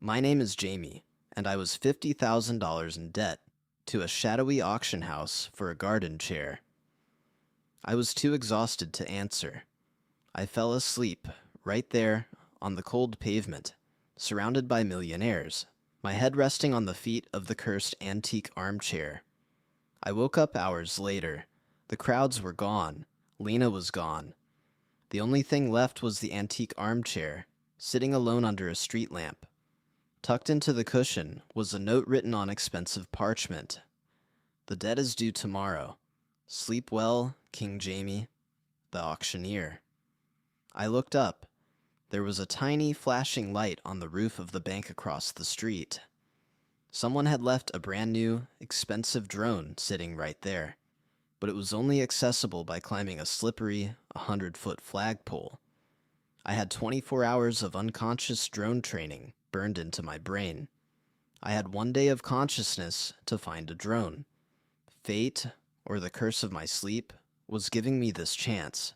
My name is Jamie, and I was $50,000 in debt to a shadowy auction house for a garden chair. I was too exhausted to answer. I fell asleep right there on the cold pavement, surrounded by millionaires, my head resting on the feet of the cursed antique armchair. I woke up hours later. The crowds were gone. Lena was gone. The only thing left was the antique armchair, sitting alone under a street lamp. Tucked into the cushion was a note written on expensive parchment. The debt is due tomorrow. Sleep well, King Jamie. The auctioneer. I looked up. There was a tiny flashing light on the roof of the bank across the street. Someone had left a brand new, expensive drone sitting right there, but it was only accessible by climbing a slippery, 100-foot flagpole. I had 24 hours of unconscious drone training burned into my brain. I had one day of consciousness to find a drone. Fate, or the curse of my sleep, was giving me this chance.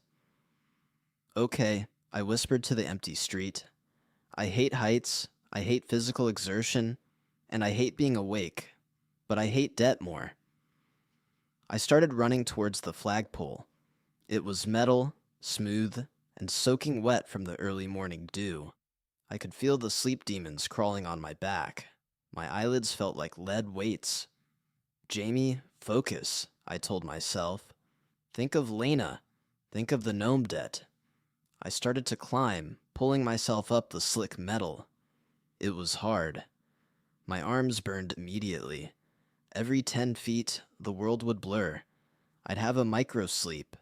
Okay, I whispered to the empty street. I hate heights, I hate physical exertion, and I hate being awake, but I hate debt more. I started running towards the flagpole. It was metal, smooth, and soaking wet from the early morning dew. I could feel the sleep demons crawling on my back. My eyelids felt like lead weights. Jamie, focus, I told myself. Think of Lena. Think of the gnome debt. I started to climb, pulling myself up the slick metal. It was hard. My arms burned immediately. Every 10 feet, the world would blur. I'd have a micro-sleep.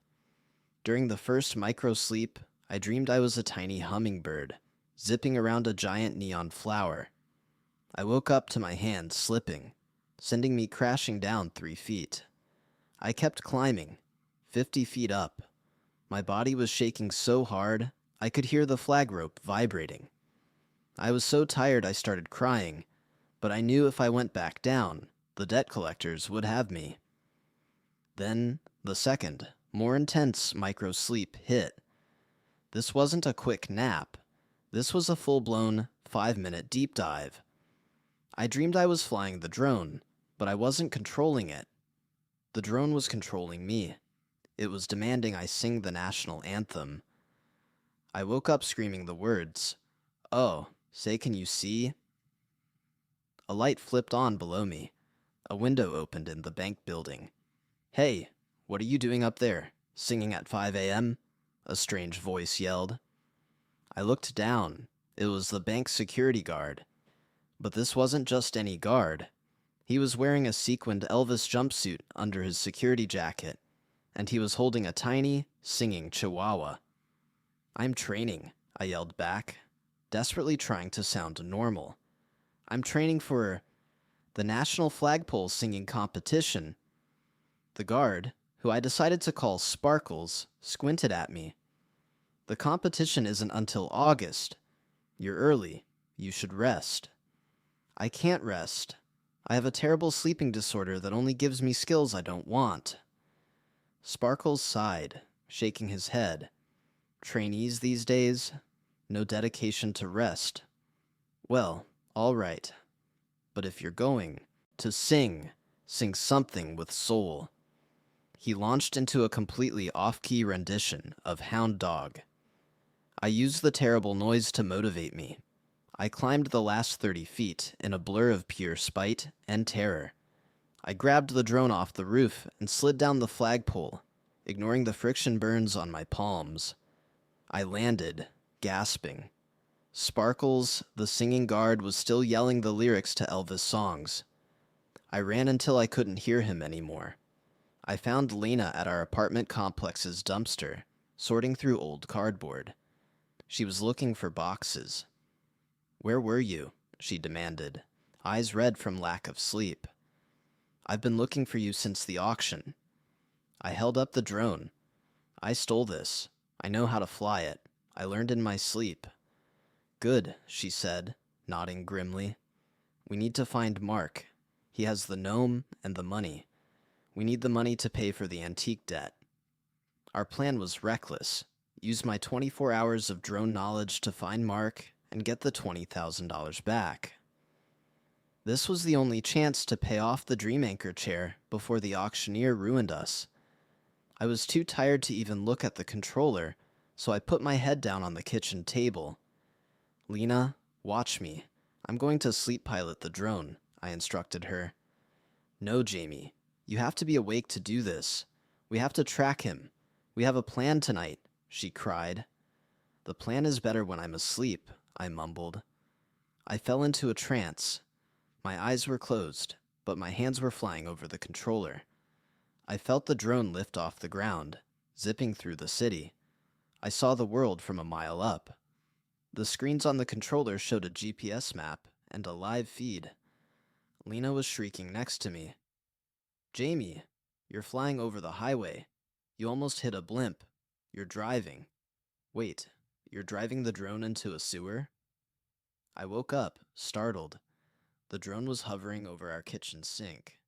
During the first micro-sleep, I dreamed I was a tiny hummingbird, zipping around a giant neon flower. I woke up to my hand slipping, sending me crashing down 3 feet. I kept climbing, 50 feet up. My body was shaking so hard, I could hear the flag rope vibrating. I was so tired I started crying, but I knew if I went back down, the debt collectors would have me. Then, the second, more intense micro-sleep hit. This wasn't a quick nap. This was a full-blown, 5-minute deep dive. I dreamed I was flying the drone, but I wasn't controlling it. The drone was controlling me. It was demanding I sing the national anthem. I woke up screaming the words. Oh, say can you see? A light flipped on below me. A window opened in the bank building. Hey, what are you doing up there? Singing at 5 a.m.? A strange voice yelled. I looked down. It was the bank's security guard. But this wasn't just any guard. He was wearing a sequined Elvis jumpsuit under his security jacket, and he was holding a tiny, singing chihuahua. I'm training, I yelled back, desperately trying to sound normal. I'm training for the National Flagpole Singing Competition. The guard, who I decided to call Sparkles, squinted at me. The competition isn't until August. You're early. You should rest. I can't rest. I have a terrible sleeping disorder that only gives me skills I don't want. Sparkles sighed, shaking his head. Trainees these days? No dedication to rest. Well, all right. But if you're going to sing something with soul. He launched into a completely off-key rendition of Hound Dog. I used the terrible noise to motivate me. I climbed the last 30 feet in a blur of pure spite and terror. I grabbed the drone off the roof and slid down the flagpole, ignoring the friction burns on my palms. I landed, gasping. Sparkles, the singing guard, was still yelling the lyrics to Elvis songs. I ran until I couldn't hear him anymore. I found Lena at our apartment complex's dumpster, sorting through old cardboard. She was looking for boxes. Where were you? She demanded, eyes red from lack of sleep. I've been looking for you since the auction. I held up the drone. I stole this. I know how to fly it. I learned in my sleep. Good, she said, nodding grimly. We need to find Mark. He has the gnome and the money. We need the money to pay for the antique debt. Our plan was reckless. Use my 24 hours of drone knowledge to find Mark and get the $20,000 back. This was the only chance to pay off the Dream Anchor chair before the auctioneer ruined us. I was too tired to even look at the controller, so I put my head down on the kitchen table. "Lena, watch me. I'm going to sleep pilot the drone," I instructed her. "No, Jamie. You have to be awake to do this. We have to track him. We have a plan tonight," she cried. "The plan is better when I'm asleep," I mumbled. I fell into a trance. My eyes were closed, but my hands were flying over the controller. I felt the drone lift off the ground, zipping through the city. I saw the world from a mile up. The screens on the controller showed a GPS map and a live feed. Lena was shrieking next to me. "Jamie, you're flying over the highway. You almost hit a blimp. You're driving. Wait, you're driving the drone into a sewer?" I woke up, startled. The drone was hovering over our kitchen sink.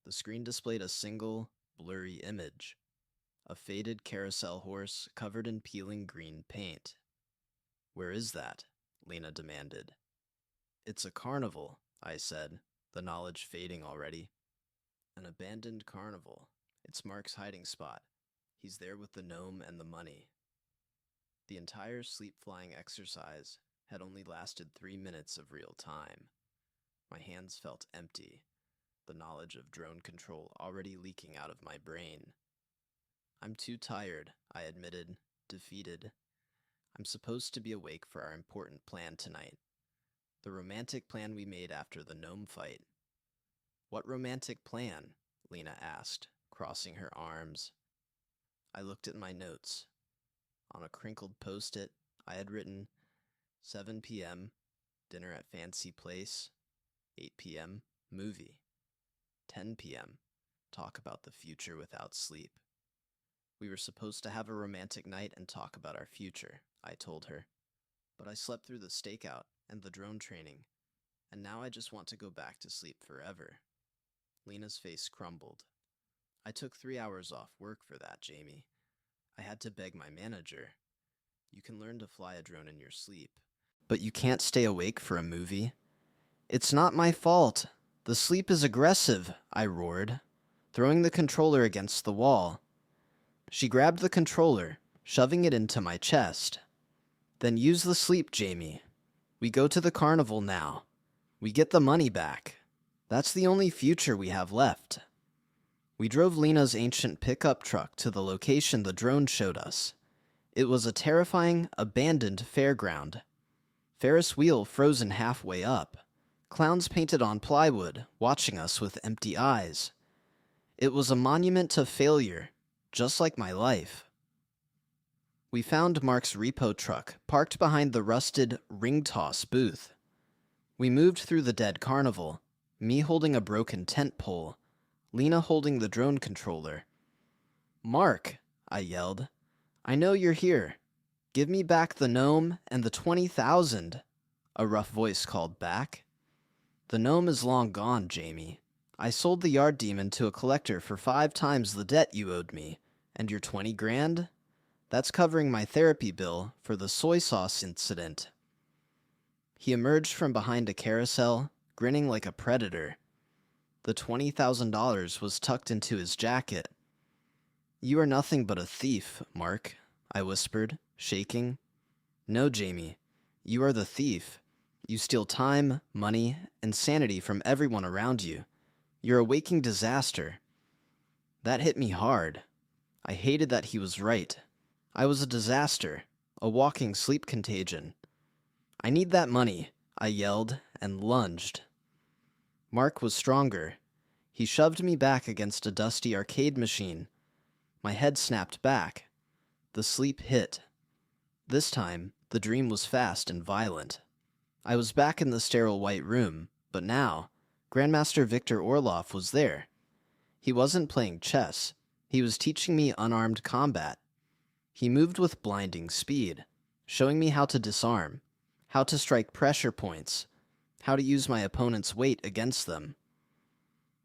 The screen displayed a single, blurry image. A faded carousel horse covered in peeling green paint. "Where is that?" Lena demanded. "It's a carnival," I said, the knowledge fading already. "An abandoned carnival. It's Mark's hiding spot. He's there with the gnome and the money." The entire sleep-flying exercise had only lasted 3 minutes of real time. My hands felt empty, the knowledge of drone control already leaking out of my brain. "I'm too tired," I admitted, defeated. "I'm supposed to be awake for our important plan tonight. The romantic plan we made after the gnome fight." "What romantic plan?" Lena asked, crossing her arms. I looked at my notes. On a crinkled post-it, I had written 7 p.m., dinner at fancy place. 8 p.m., movie. 10 p.m., talk about the future without sleep. We were supposed to have a romantic night and talk about our future, I told her. But I slept through the stakeout and the drone training, and now I just want to go back to sleep forever. Lena's face crumbled. "I took 3 hours off work for that, Jamie. I had to beg my manager. You can learn to fly a drone in your sleep, but you can't stay awake for a movie." "It's not my fault. The sleep is aggressive," I roared, throwing the controller against the wall. She grabbed the controller, shoving it into my chest. "Then use the sleep, Jamie. We go to the carnival now. We get the money back. That's the only future we have left." We drove Lena's ancient pickup truck to the location the drone showed us. It was a terrifying, abandoned fairground. Ferris wheel frozen halfway up. Clowns painted on plywood, watching us with empty eyes. It was a monument to failure, just like my life. We found Mark's repo truck parked behind the rusted ring toss booth. We moved through the dead carnival, me holding a broken tent pole, Lena holding the drone controller. "Mark," I yelled, "I know you're here. Give me back the gnome and the 20,000, a rough voice called back. "The gnome is long gone, Jamie. I sold the yard demon to a collector for 5 times the debt you owed me, and your 20 grand? That's covering my therapy bill for the soy sauce incident." He emerged from behind a carousel, grinning like a predator. The $20,000 was tucked into his jacket. "You are nothing but a thief, Mark," I whispered, shaking. "No, Jamie. You are the thief. You steal time, money, and sanity from everyone around you. You're a waking disaster." That hit me hard. I hated that he was right. I was a disaster, a walking sleep contagion. "I need that money," I yelled and lunged. Mark was stronger. He shoved me back against a dusty arcade machine. My head snapped back. The sleep hit. This time, the dream was fast and violent. I was back in the sterile white room, but now, Grandmaster Victor Orloff was there. He wasn't playing chess. He was teaching me unarmed combat. He moved with blinding speed, showing me how to disarm, how to strike pressure points, how to use my opponent's weight against them.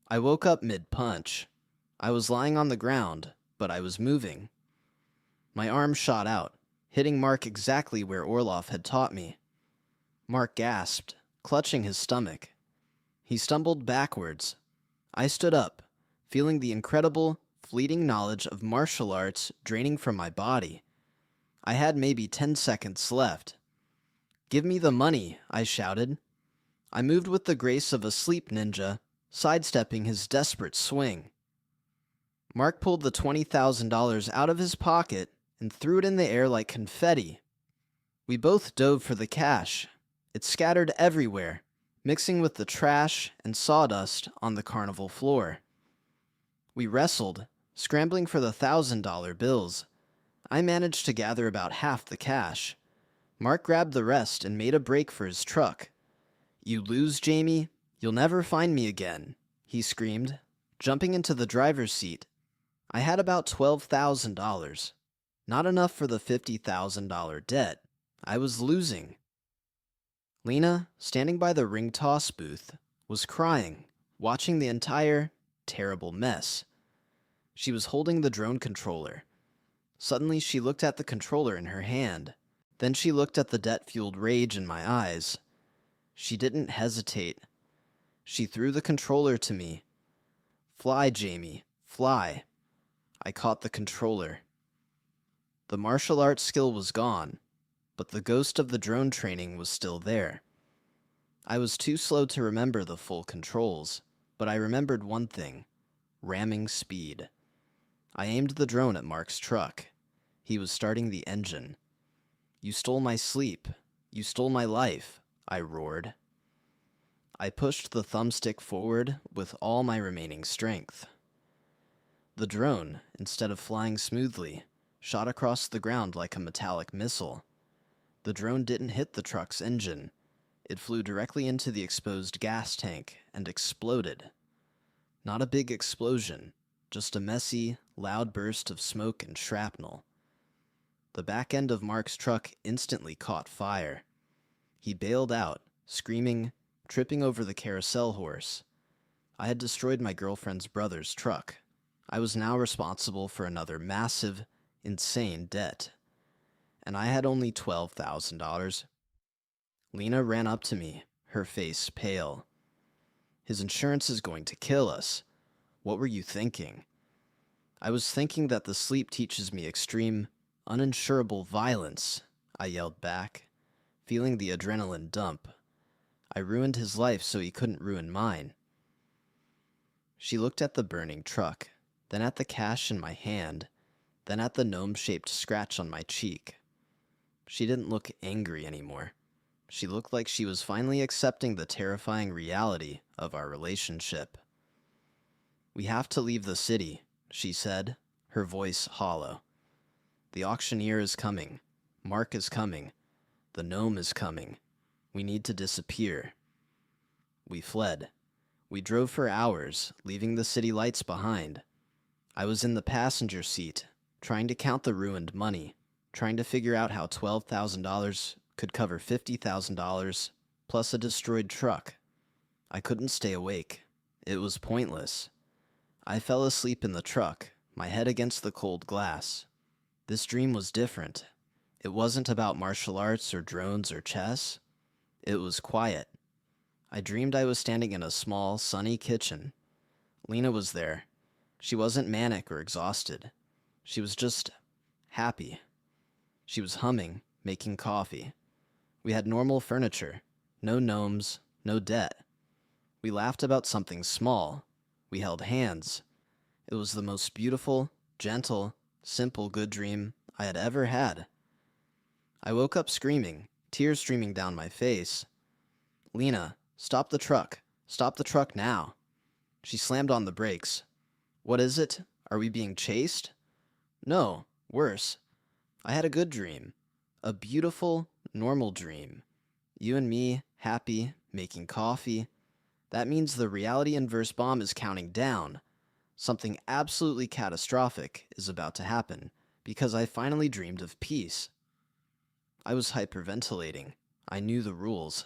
I woke up mid-punch. I was lying on the ground, but I was moving. My arm shot out, hitting Mark exactly where Orloff had taught me. Mark gasped, clutching his stomach. He stumbled backwards. I stood up, feeling the incredible, fleeting knowledge of martial arts draining from my body. I had maybe 10 seconds left. "Give me the money," I shouted. I moved with the grace of a sleep ninja, sidestepping his desperate swing. Mark pulled the $20,000 out of his pocket and threw it in the air like confetti. We both dove for the cash. It scattered everywhere, mixing with the trash and sawdust on the carnival floor. We wrestled, scrambling for the $1,000 bills. I managed to gather about half the cash. Mark grabbed the rest and made a break for his truck. "You lose, Jamie? You'll never find me again," he screamed, jumping into the driver's seat. I had about $12,000. Not enough for the $50,000 debt. I was losing. Lena, standing by the ring toss booth, was crying, watching the entire terrible mess. She was holding the drone controller. Suddenly, she looked at the controller in her hand. Then she looked at the debt-fueled rage in my eyes. She didn't hesitate. She threw the controller to me. "Fly, Jamie, fly." I caught the controller. The martial arts skill was gone, but the ghost of the drone training was still there. I was too slow to remember the full controls, but I remembered one thing: ramming speed. I aimed the drone at Mark's truck. He was starting the engine. "You stole my sleep. You stole my life," I roared. I pushed the thumbstick forward with all my remaining strength. The drone, instead of flying smoothly, shot across the ground like a metallic missile. The drone didn't hit the truck's engine. It flew directly into the exposed gas tank and exploded. Not a big explosion, just a messy, loud burst of smoke and shrapnel. The back end of Mark's truck instantly caught fire. He bailed out, screaming, tripping over the carousel horse. I had destroyed my girlfriend's brother's truck. I was now responsible for another massive, insane debt. And I had only $12,000. Lena ran up to me, her face pale. "His insurance is going to kill us. What were you thinking?" "I was thinking that the sleep teaches me extreme, uninsurable violence," I yelled back, feeling the adrenaline dump. I ruined his life so he couldn't ruin mine. She looked at the burning truck, then at the cash in my hand, then at the gnome-shaped scratch on my cheek. She didn't look angry anymore. She looked like she was finally accepting the terrifying reality of our relationship. "We have to leave the city," she said, her voice hollow. "The auctioneer is coming. Mark is coming. The gnome is coming. We need to disappear." We fled. We drove for hours, leaving the city lights behind. I was in the passenger seat, trying to count the ruined money, trying to figure out how $12,000 could cover $50,000 plus a destroyed truck. I couldn't stay awake. It was pointless. I fell asleep in the truck, my head against the cold glass. This dream was different. It wasn't about martial arts or drones or chess. It was quiet. I dreamed I was standing in a small, sunny kitchen. Lena was there. She wasn't manic or exhausted. She was just happy. She was humming, making coffee. We had normal furniture. No gnomes, no debt. We laughed about something small. We held hands. It was the most beautiful, gentle, simple good dream I had ever had. I woke up screaming, tears streaming down my face. "Lena, stop the truck. Stop the truck now." She slammed on the brakes. "What is it? Are we being chased?" "No, worse. I had a good dream. A beautiful, normal dream. You and me, happy, making coffee. That means the reality inverse bomb is counting down. Something absolutely catastrophic is about to happen, because I finally dreamed of peace." I was hyperventilating. I knew the rules.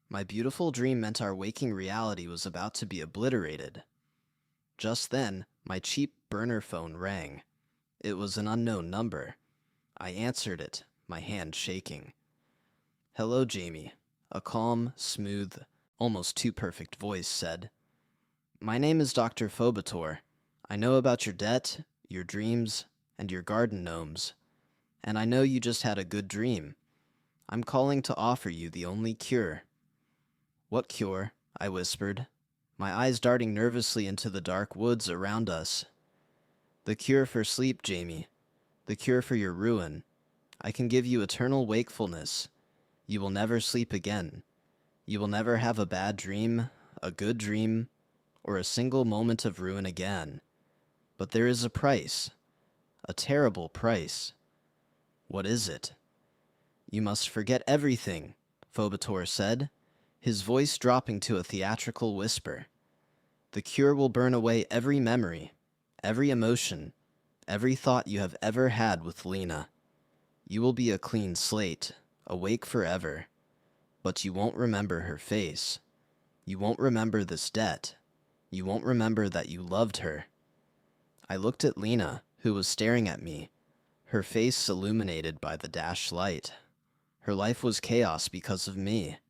My beautiful dream meant our waking reality was about to be obliterated. Just then, my cheap burner phone rang. It was an unknown number. I answered it, my hand shaking. "Hello, Jamie," a calm, smooth, almost too perfect voice said. "My name is Dr. Phobator. I know about your debt, your dreams, and your garden gnomes. And I know you just had a good dream. I'm calling to offer you the only cure." "What cure?" I whispered, my eyes darting nervously into the dark woods around us. "The cure for sleep, Jamie. The cure for your ruin. I can give you eternal wakefulness. You will never sleep again. You will never have a bad dream, a good dream, or a single moment of ruin again. But there is a price. A terrible price." "What is it?" "You must forget everything," Phobator said, his voice dropping to a theatrical whisper. "The cure will burn away every memory, every emotion, every thought you have ever had with Lena. You will be a clean slate, awake forever. But you won't remember her face. You won't remember this debt. You won't remember that you loved her." I looked at Lena, who was staring at me, her face illuminated by the dash light. Her life was chaos because of me.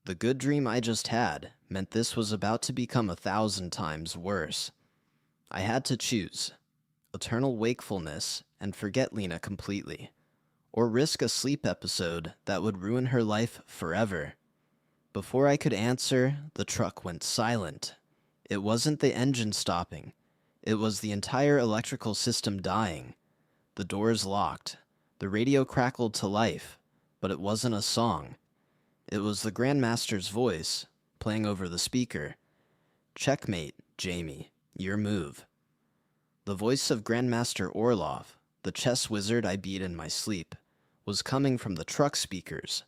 The good dream I just had meant this was about to become 1,000 times worse. I had to choose eternal wakefulness and forget Lena completely, or risk a sleep episode that would ruin her life forever. Before I could answer, the truck went silent. It wasn't the engine stopping. It was the entire electrical system dying. The doors locked. The radio crackled to life, but it wasn't a song. It was the Grandmaster's voice, playing over the speaker. "Checkmate, Jamie. Your move." The voice of Grandmaster Orlov, the chess wizard I beat in my sleep, was coming from the truck speakers.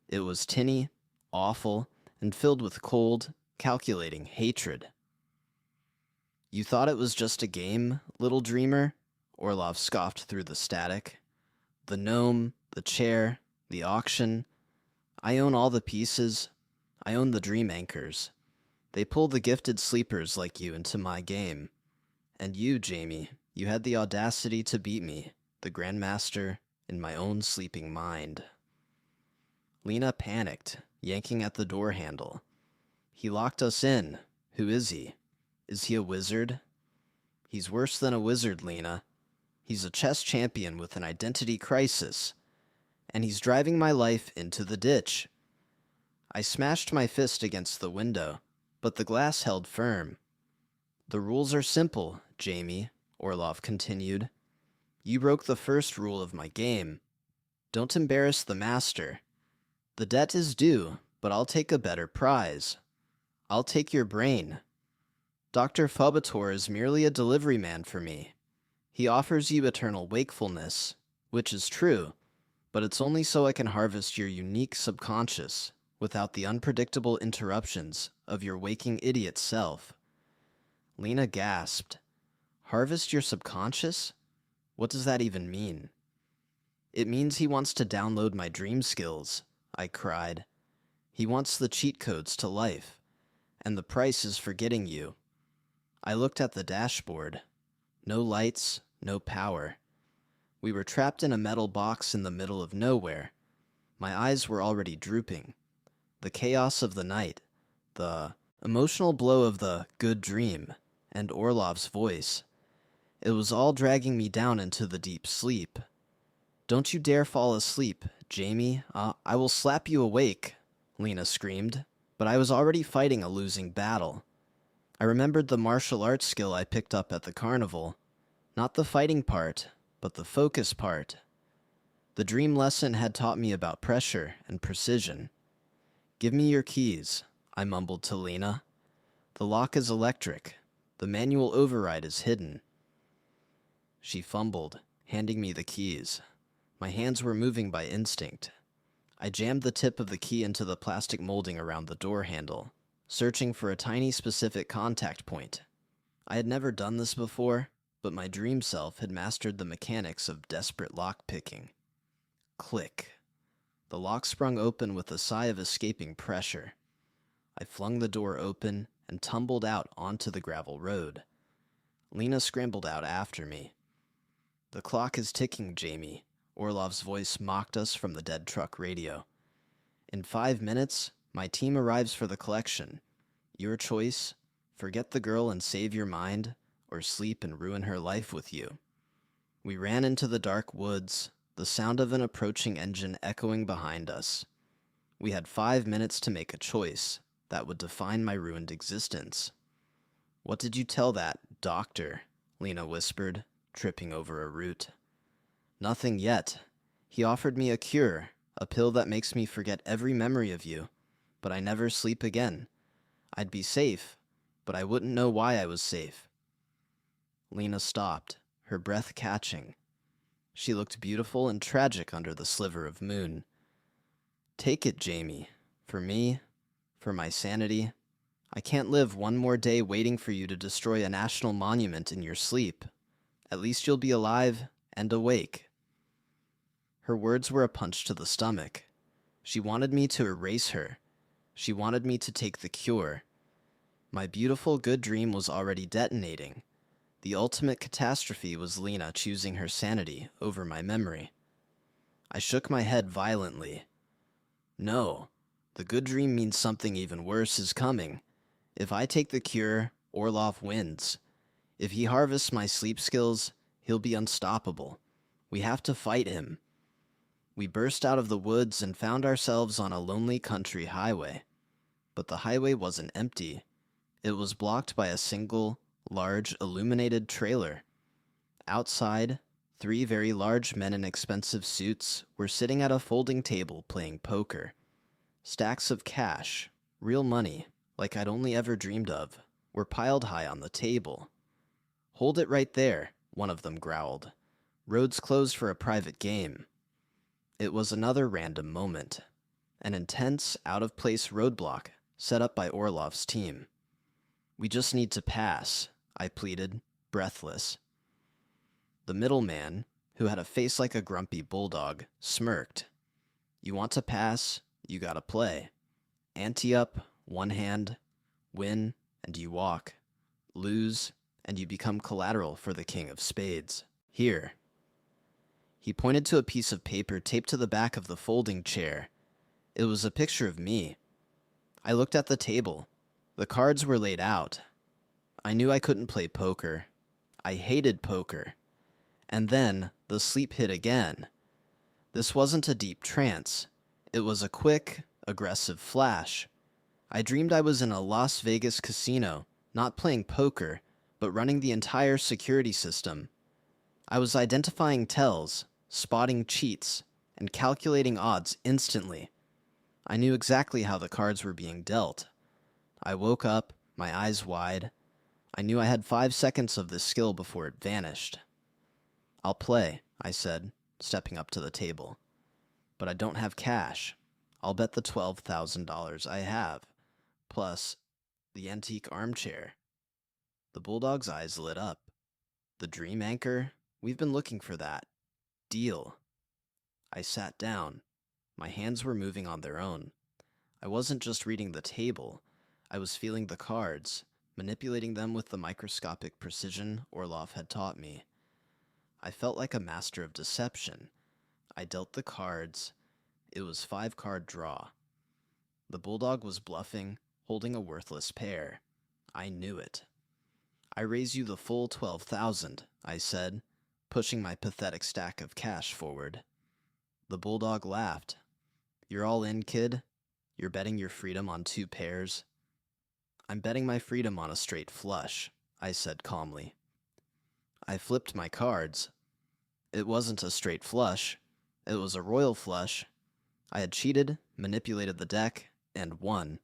It was tinny, awful, and filled with cold, calculating hatred. "You thought it was just a game, little dreamer?" Orlov scoffed through the static. "The gnome, the chair, the auction. I own all the pieces. I own the dream anchors. They pull the gifted sleepers like you into my game. And you, Jamie, you had the audacity to beat me, the Grandmaster, in my own sleeping mind." Lena panicked, yanking at the door handle. "He locked us in. Who is he? Is he a wizard?" "He's worse than a wizard, Lena. He's a chess champion with an identity crisis. And he's driving my life into the ditch." I smashed my fist against the window, but the glass held firm. "The rules are simple, Jamie," Orlov continued. "You broke the first rule of my game. Don't embarrass the master. The debt is due, but I'll take a better prize. I'll take your brain. Dr. Phobator is merely a delivery man for me. He offers you eternal wakefulness, which is true, but it's only so I can harvest your unique subconscious without the unpredictable interruptions of your waking idiot self." Lena gasped. "Harvest your subconscious? What does that even mean?" "It means he wants to download my dream skills," I cried. "He wants the cheat codes to life, and the price is for getting you." I looked at the dashboard. No lights, no power. We were trapped in a metal box in the middle of nowhere. My eyes were already drooping. The chaos of the night, the emotional blow of the good dream, and Orlov's voice. It was all dragging me down into the deep sleep. "Don't you dare fall asleep, Jamie. I will slap you awake," Lena screamed, but I was already fighting a losing battle. I remembered the martial arts skill I picked up at the carnival. Not the fighting part, but the focus part. The dream lesson had taught me about pressure and precision. "Give me your keys," I mumbled to Lena. "The lock is electric. The manual override is hidden." She fumbled, handing me the keys. My hands were moving by instinct. I jammed the tip of the key into the plastic molding around the door handle, searching for a tiny specific contact point. I had never done this before, but my dream self had mastered the mechanics of desperate lock-picking. Click. The lock sprung open with a sigh of escaping pressure. I flung the door open and tumbled out onto the gravel road. Lena scrambled out after me. "The clock is ticking, Jamie," Orlov's voice mocked us from the dead truck radio. In 5 minutes, my team arrives for the collection. Your choice: forget the girl and save your mind, or sleep and ruin her life with you. We ran into the dark woods, the sound of an approaching engine echoing behind us. We had 5 minutes to make a choice that would define my ruined existence. What did you tell that, doctor? Lena whispered, tripping over a root. Nothing yet. He offered me a cure, a pill that makes me forget every memory of you, but I never sleep again. I'd be safe, but I wouldn't know why I was safe. Lena stopped, her breath catching. She looked beautiful and tragic under the sliver of moon. Take it, Jamie. For me, for my sanity. I can't live one more day waiting for you to destroy a national monument in your sleep. At least you'll be alive and awake. Her words were a punch to the stomach. She wanted me to erase her. She wanted me to take the cure. My beautiful good dream was already detonating. The ultimate catastrophe was Lena choosing her sanity over my memory. I shook my head violently. No, the good dream means something even worse is coming. If I take the cure, Orlov wins. If he harvests my sleep skills, he'll be unstoppable. We have to fight him. We burst out of the woods and found ourselves on a lonely country highway. But the highway wasn't empty. It was blocked by a single, large, illuminated trailer. Outside, 3 very large men in expensive suits were sitting at a folding table playing poker. Stacks of cash, real money, like I'd only ever dreamed of, were piled high on the table. Hold it right there, one of them growled. Roads closed for a private game. It was another random moment. An intense, out-of-place roadblock set up by Orlov's team. We just need to pass, I pleaded, breathless. The middleman, who had a face like a grumpy bulldog, smirked. You want to pass, you gotta play. Ante up, one hand, win, and you walk. Lose, and you become collateral for the king of spades. Here. He pointed to a piece of paper taped to the back of the folding chair. It was a picture of me. I looked at the table. The cards were laid out. I knew I couldn't play poker. I hated poker. And then the sleep hit again. This wasn't a deep trance. It was a quick, aggressive flash. I dreamed I was in a Las Vegas casino, not playing poker, but running the entire security system. I was identifying tells, spotting cheats, and calculating odds instantly. I knew exactly how the cards were being dealt. I woke up, my eyes wide. I knew I had 5 seconds of this skill before it vanished. I'll play, I said, stepping up to the table. But I don't have cash. I'll bet the $12,000 I have, plus the antique armchair. The bulldog's eyes lit up. The dream anchor? We've been looking for that. Deal. I sat down. My hands were moving on their own. I wasn't just reading the table. I was feeling the cards, manipulating them with the microscopic precision Orlov had taught me. I felt like a master of deception. I dealt the cards. It was 5-card draw. The bulldog was bluffing, holding a worthless pair. I knew it. I raise you the full 12,000, I said, pushing my pathetic stack of cash forward. The bulldog laughed. You're all in, kid? You're betting your freedom on 2 pairs? I'm betting my freedom on a straight flush, I said calmly. I flipped my cards. It wasn't a straight flush. It was a royal flush. I had cheated, manipulated the deck, and won.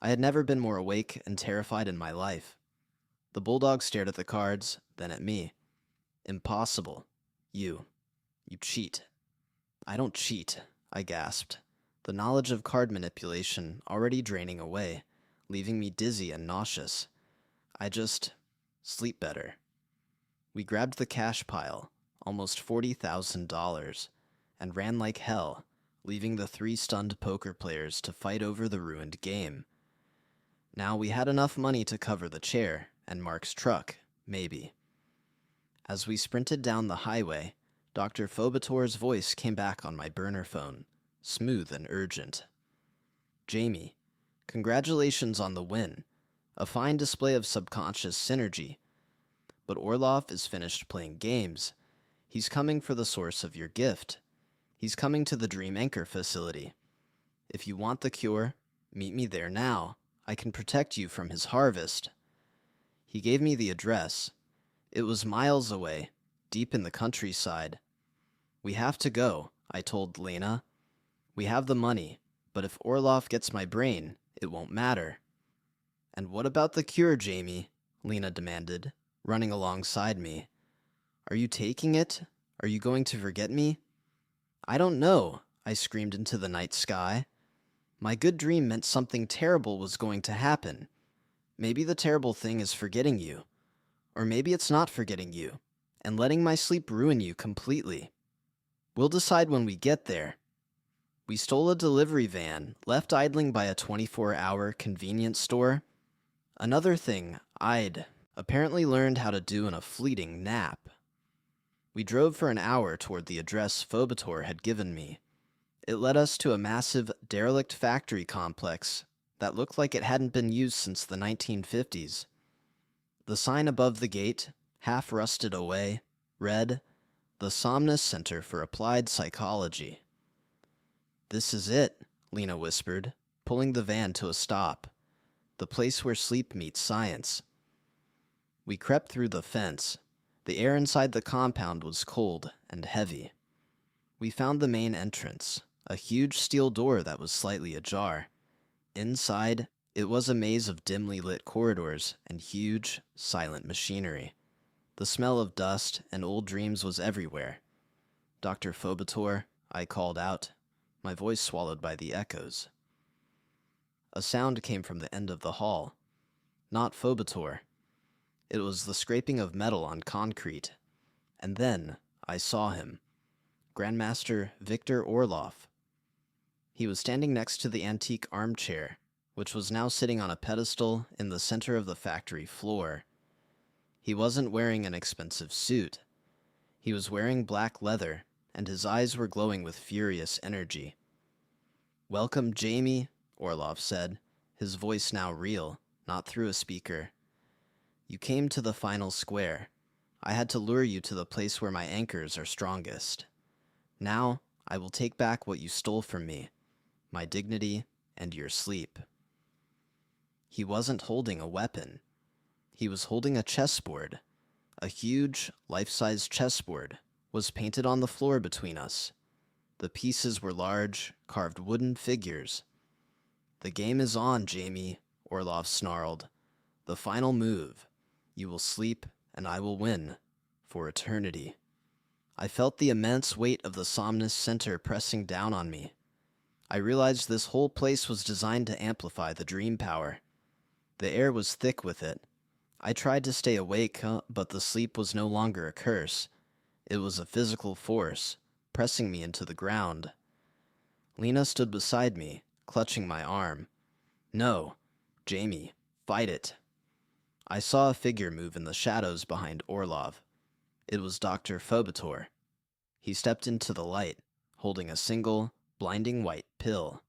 I had never been more awake and terrified in my life. The bulldog stared at the cards, then at me. Impossible. You cheat. I don't cheat, I gasped, the knowledge of card manipulation already draining away, leaving me dizzy and nauseous. I just sleep better. We grabbed the cash pile, almost $40,000, and ran like hell, leaving the 3 stunned poker players to fight over the ruined game. Now we had enough money to cover the chair and Mark's truck, maybe. As we sprinted down the highway, Dr. Fobator's voice came back on my burner phone, smooth and urgent. Jamie, congratulations on the win. A fine display of subconscious synergy. But Orlov is finished playing games. He's coming for the source of your gift. He's coming to the Dream Anchor facility. If you want the cure, meet me there now. I can protect you from his harvest. He gave me the address. It was miles away, deep in the countryside. We have to go, I told Lena. We have the money, but if Orlov gets my brain, it won't matter. And what about the cure, Jamie? Lena demanded, running alongside me. Are you taking it? Are you going to forget me? I don't know, I screamed into the night sky. My good dream meant something terrible was going to happen. Maybe the terrible thing is forgetting you. Or maybe it's not forgetting you, and letting my sleep ruin you completely. We'll decide when we get there. We stole a delivery van, left idling by a 24-hour convenience store. Another thing I'd apparently learned how to do in a fleeting nap. We drove for an hour toward the address Fobator had given me. It led us to a massive, derelict factory complex that looked like it hadn't been used since the 1950s. The sign above the gate, half rusted away, read, "The Somnus Center for Applied Psychology." "This is it," Lena whispered, pulling the van to a stop. "The place where sleep meets science." We crept through the fence. The air inside the compound was cold and heavy. We found the main entrance, a huge steel door that was slightly ajar. Inside, it was a maze of dimly lit corridors and huge, silent machinery. The smell of dust and old dreams was everywhere. "Dr. Fobator," I called out, my voice swallowed by the echoes. A sound came from the end of the hall. Not Fobator. It was the scraping of metal on concrete. And then I saw him. Grandmaster Victor Orlov. He was standing next to the antique armchair, which was now sitting on a pedestal in the center of the factory floor. He wasn't wearing an expensive suit. He was wearing black leather, and his eyes were glowing with furious energy. "Welcome, Jamie," Orlov said, his voice now real, not through a speaker. "You came to the final square. I had to lure you to the place where my anchors are strongest. Now, I will take back what you stole from me, my dignity and your sleep." He wasn't holding a weapon. He was holding a chessboard. A huge, life-size chessboard was painted on the floor between us. The pieces were large, carved wooden figures. "The game is on, Jamie," Orlov snarled. "The final move. You will sleep, and I will win. For eternity." I felt the immense weight of the Somnus Center pressing down on me. I realized this whole place was designed to amplify the dream power. The air was thick with it. I tried to stay awake, but the sleep was no longer a curse. It was a physical force, pressing me into the ground. Lena stood beside me, clutching my arm. "No, Jamie, fight it." I saw a figure move in the shadows behind Orlov. It was Dr. Fobator. He stepped into the light, holding a single, blinding white pill.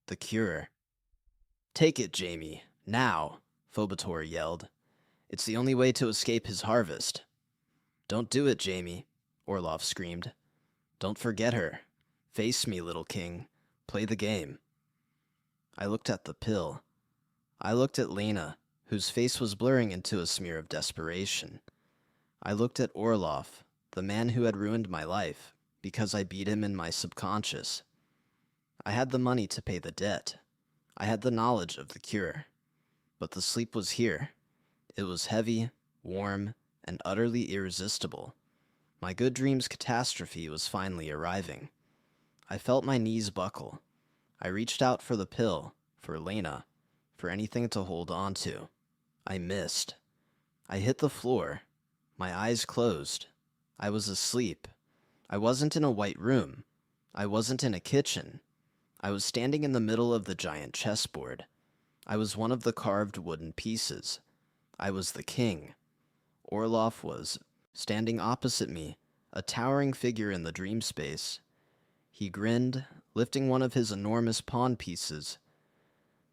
The cure. "Take it, Jamie, now," Fobator yelled. "It's the only way to escape his harvest." "Don't do it, Jamie," Orlov screamed. "Don't forget her. Face me, little king. Play the game." I looked at the pill. I looked at Lena, whose face was blurring into a smear of desperation. I looked at Orlov, the man who had ruined my life, because I beat him in my subconscious. I had the money to pay the debt. I had the knowledge of the cure. But the sleep was here. It was heavy, warm, and utterly irresistible. My good dream's catastrophe was finally arriving. I felt my knees buckle. I reached out for the pill, for Lena, for anything to hold on to. I missed. I hit the floor. My eyes closed. I was asleep. I wasn't in a white room. I wasn't in a kitchen. I was standing in the middle of the giant chessboard. I was one of the carved wooden pieces. I was the king. Orlov was standing opposite me, a towering figure in the dream space. He grinned, lifting one of his enormous pawn pieces.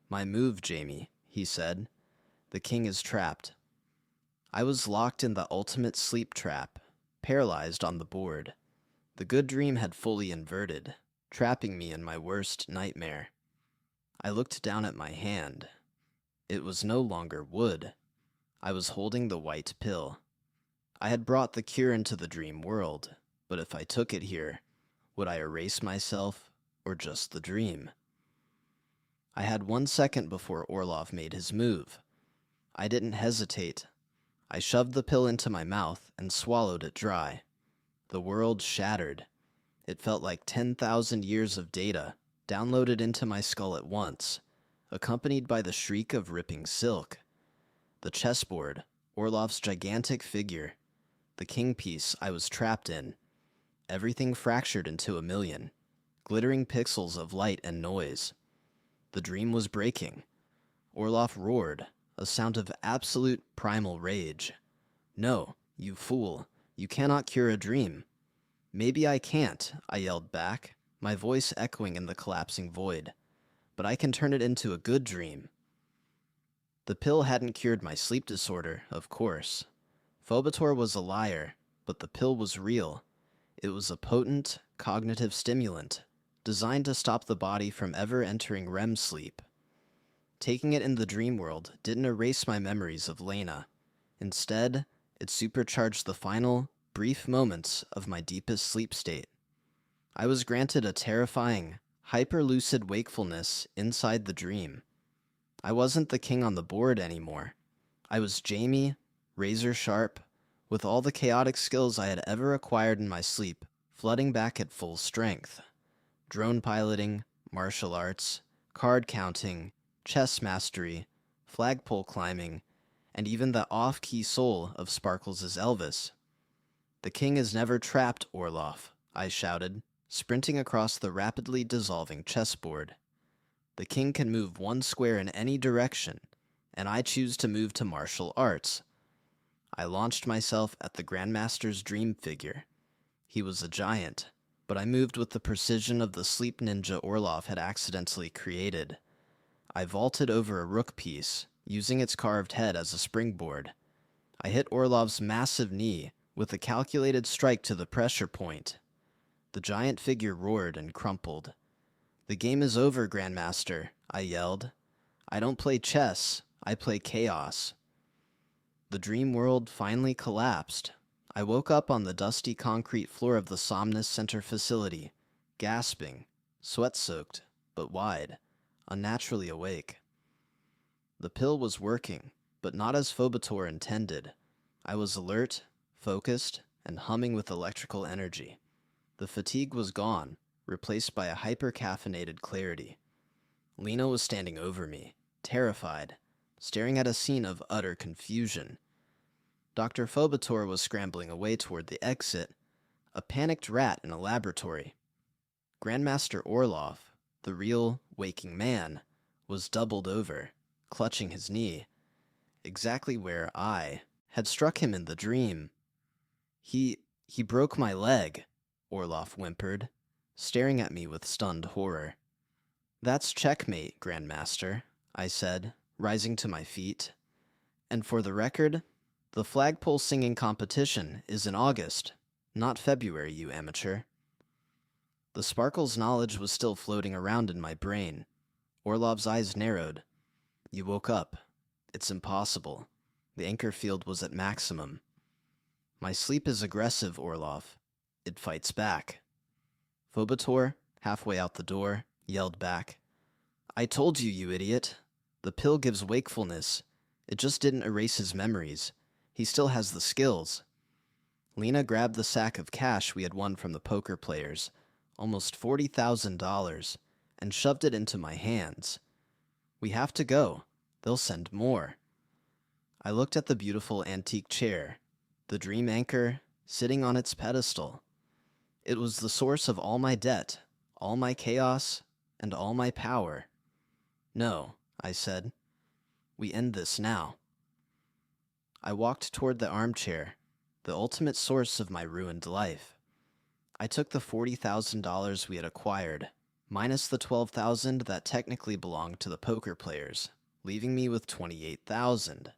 "My move, Jamie," he said. "The king is trapped." I was locked in the ultimate sleep trap, paralyzed on the board. The good dream had fully inverted, trapping me in my worst nightmare. I looked down at my hand. It was no longer wood. I was holding the white pill. I had brought the cure into the dream world, but if I took it here, would I erase myself or just the dream? I had 1 second before Orlov made his move. I didn't hesitate. I shoved the pill into my mouth and swallowed it dry. The world shattered. It felt like 10,000 years of data downloaded into my skull at once, accompanied by the shriek of ripping silk. The chessboard, Orlov's gigantic figure, the king piece I was trapped in, everything fractured into a million, glittering pixels of light and noise. The dream was breaking. Orlov roared, a sound of absolute primal rage. "No, you fool. You cannot cure a dream." "Maybe I can't," I yelled back, my voice echoing in the collapsing void. "But I can turn it into a good dream." The pill hadn't cured my sleep disorder, of course. Phobator was a liar, but the pill was real. It was a potent, cognitive stimulant, designed to stop the body from ever entering REM sleep. Taking it in the dream world didn't erase my memories of Lena. Instead, it supercharged the final, brief moments of my deepest sleep state. I was granted a terrifying, hyper-lucid wakefulness inside the dream. I wasn't the king on the board anymore. I was Jamie, razor sharp, with all the chaotic skills I had ever acquired in my sleep flooding back at full strength. Drone piloting, martial arts, card counting, chess mastery, flagpole climbing, and even the off-key soul of Sparkles' Elvis. "The king is never trapped, Orlov," I shouted, sprinting across the rapidly dissolving chessboard. "The king can move 1 square in any direction, and I choose to move to martial arts." I launched myself at the Grandmaster's dream figure. He was a giant, but I moved with the precision of the sleep ninja Orlov had accidentally created. I vaulted over a rook piece, using its carved head as a springboard. I hit Orlov's massive knee with a calculated strike to the pressure point. The giant figure roared and crumpled. "The game is over, Grandmaster," I yelled. "I don't play chess, I play chaos." The dream world finally collapsed. I woke up on the dusty concrete floor of the Somnus Center facility, gasping, sweat-soaked, but wide, unnaturally awake. The pill was working, but not as Phobator intended. I was alert, focused, and humming with electrical energy. The fatigue was gone, replaced by a hyper-caffeinated clarity. Lena was standing over me, terrified, staring at a scene of utter confusion. Dr. Phobator was scrambling away toward the exit, a panicked rat in a laboratory. Grandmaster Orlov, the real, waking man, was doubled over, clutching his knee, exactly where I had struck him in the dream. He broke my leg," Orlov whimpered, staring at me with stunned horror. "That's checkmate, Grandmaster," I said, rising to my feet. "And for the record, the flagpole singing competition is in August, not February, you amateur." The Sparkles knowledge was still floating around in my brain. Orlov's eyes narrowed. "You woke up. It's impossible. The anchor field was at maximum." "My sleep is aggressive, Orlov. It fights back." Phobator, halfway out the door, yelled back, "I told you, you idiot. The pill gives wakefulness. It just didn't erase his memories. He still has the skills." Lena grabbed the sack of cash we had won from the poker players, almost $40,000, and shoved it into my hands. "We have to go. They'll send more." I looked at the beautiful antique chair, the dream anchor, sitting on its pedestal. It was the source of all my debt, all my chaos, and all my power. "No," I said. "We end this now." I walked toward the armchair, the ultimate source of my ruined life. I took the $40,000 we had acquired, minus the $12,000 that technically belonged to the poker players, leaving me with $28,000.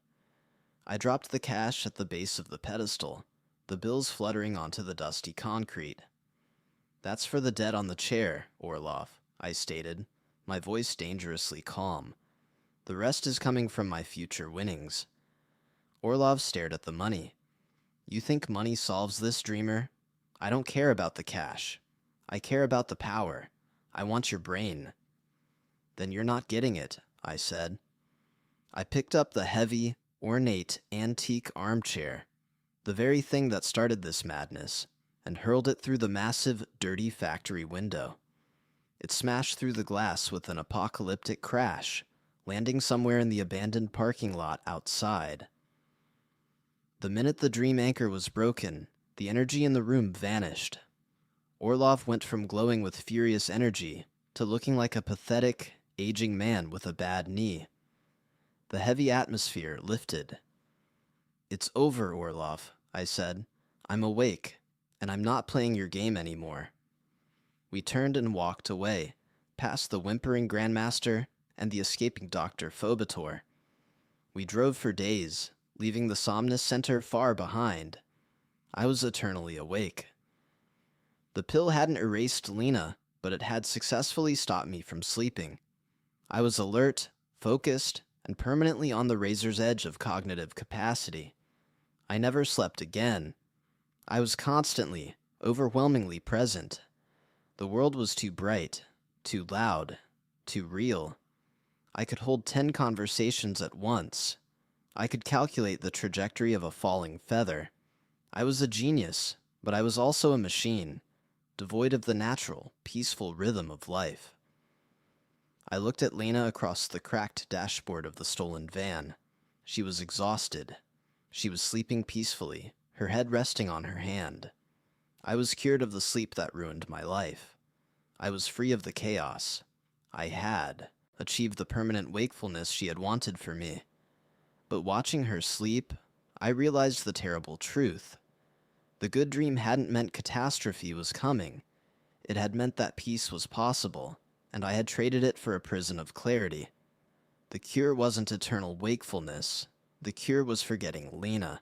I dropped the cash at the base of the pedestal, the bills fluttering onto the dusty concrete. "That's for the debt on the chair, Orlov," I stated, my voice dangerously calm. "The rest is coming from my future winnings." Orlov stared at the money. "You think money solves this, dreamer? I don't care about the cash. I care about the power. I want your brain." "Then you're not getting it," I said. I picked up the heavy, ornate, antique armchair, the very thing that started this madness, and hurled it through the massive, dirty factory window. It smashed through the glass with an apocalyptic crash, landing somewhere in the abandoned parking lot outside. The minute the dream anchor was broken, the energy in the room vanished. Orlov went from glowing with furious energy to looking like a pathetic, aging man with a bad knee. The heavy atmosphere lifted. "It's over, Orlov," I said. "I'm awake, and I'm not playing your game anymore." We turned and walked away, past the whimpering Grandmaster and the escaping Dr. Phobator. We drove for days, leaving the Somnus Center far behind. I was eternally awake. The pill hadn't erased Lena, but it had successfully stopped me from sleeping. I was alert, focused, and permanently on the razor's edge of cognitive capacity. I never slept again. I was constantly, overwhelmingly present. The world was too bright, too loud, too real. I could hold 10 conversations at once. I could calculate the trajectory of a falling feather. I was a genius, but I was also a machine, devoid of the natural, peaceful rhythm of life. I looked at Lena across the cracked dashboard of the stolen van. She was exhausted. She was sleeping peacefully, her head resting on her hand. I was cured of the sleep that ruined my life. I was free of the chaos. I had achieved the permanent wakefulness she had wanted for me. But watching her sleep, I realized the terrible truth. The good dream hadn't meant catastrophe was coming. It had meant that peace was possible, and I had traded it for a prison of clarity. The cure wasn't eternal wakefulness. The cure was forgetting Lena.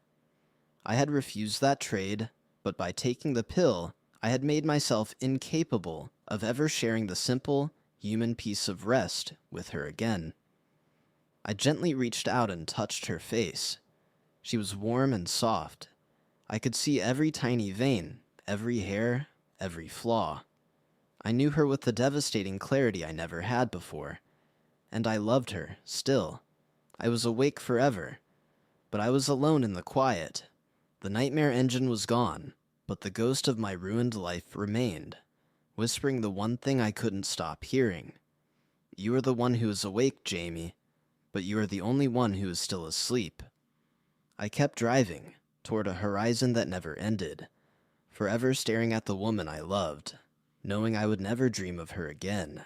I had refused that trade, but by taking the pill, I had made myself incapable of ever sharing the simple, human peace of rest with her again. I gently reached out and touched her face. She was warm and soft. I could see every tiny vein, every hair, every flaw. I knew her with the devastating clarity I never had before. And I loved her, still. I was awake forever. But I was alone in the quiet. The nightmare engine was gone, but the ghost of my ruined life remained, whispering the one thing I couldn't stop hearing. "You are the one who is awake, Jamie, but you are the only one who is still asleep." I kept driving, toward a horizon that never ended, forever staring at the woman I loved, knowing I would never dream of her again.